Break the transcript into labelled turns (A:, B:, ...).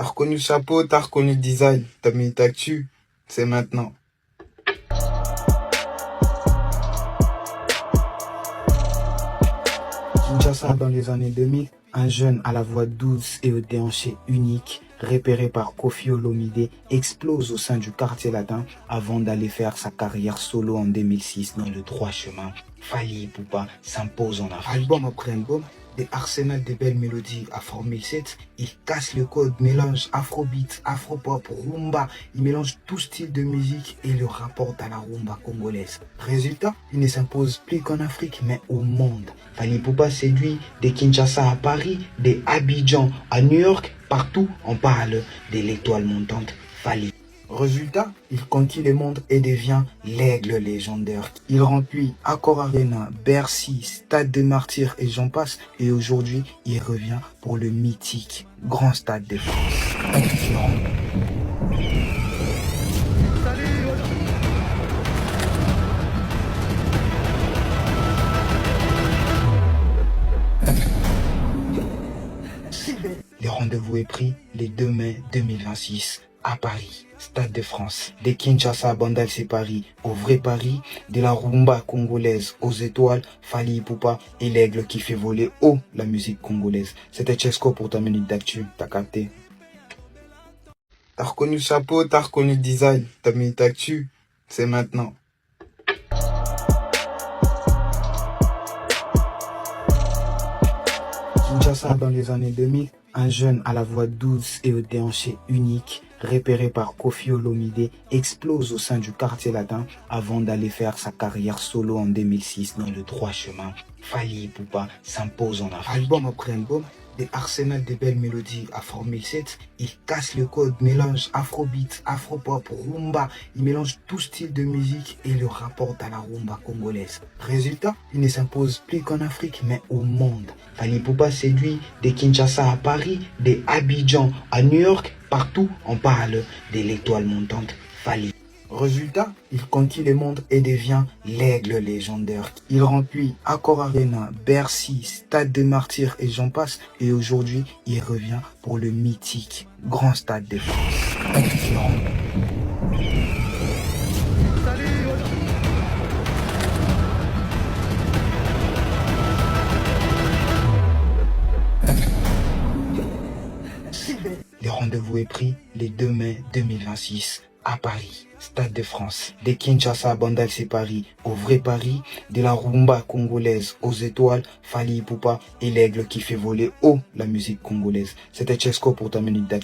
A: T'as reconnu le chapeau, t'as reconnu le design, t'as mis ta actu, c'est maintenant. Kinshasa dans les années 2000, un jeune à la voix douce et au déhanché unique, repéré par Koffi Olomide, explose au sein du quartier latin avant d'aller faire sa carrière solo en 2006 dans le droit chemin. Fally Ipupa s'impose en Afrique. Album après album, des arsenals de belles mélodies à Formule 7, il casse le code, mélange afrobeat, afropop, rumba, il mélange tout style de musique et le rapporte à la rumba congolaise. Résultat, il ne s'impose plus qu'en Afrique mais au monde. Fally Ipupa séduit de Kinshasa à Paris, de Abidjan à New York, partout on parle de l'étoile montante Fally. Résultat, il conquit le monde et devient l'aigle légendaire. Il remplit Accor Arena, Bercy, Stade des Martyrs et j'en passe. Et aujourd'hui, il revient pour le mythique Grand Stade de France. Le rendez-vous est pris le 2 mai 2026 à Paris, Stade de France. De Kinshasa à Bandal, c'est Paris. Au vrai Paris, de la rumba congolaise aux étoiles, Fally Ipupa et l'aigle qui fait voler haut la musique congolaise. C'était Chesco pour ta minute d'actu, t'as capté. T'as reconnu le chapeau, t'as reconnu le design, ta minute d'actu, c'est maintenant. Kinshasa dans les années 2000, un jeune à la voix douce et au déhanché unique, repéré par Koffi Olomide, explose au sein du quartier latin avant d'aller faire sa carrière solo en 2006 dans le droit chemin. Fally Ipupa s'impose en Afrique. Album après album, des arsenals de belles mélodies à Formule 7, il casse le code, mélange afrobeat, afropop, rumba, il mélange tout style de musique et le rapporte à la rumba congolaise. Résultat, il ne s'impose plus qu'en Afrique mais au monde. Fally Ipupa séduit de Kinshasa à Paris, de Abidjan à New York, partout on parle de l'étoile montante Fally. Résultat, il conquit le monde et devient l'aigle légendaire. Il remplit Accor Arena, Bercy, Stade des Martyrs et j'en passe. Et aujourd'hui, il revient pour le mythique Grand Stade de France. Le rendez-vous est pris le 2 mai 2026 à Paris, Stade de France. De Kinshasa à Bandal, c'est Paris. Au vrai Paris, de la rumba congolaise aux étoiles, Fally Ipupa et l'aigle qui fait voler haut la musique congolaise. C'était Chesco pour ta minute d'actu.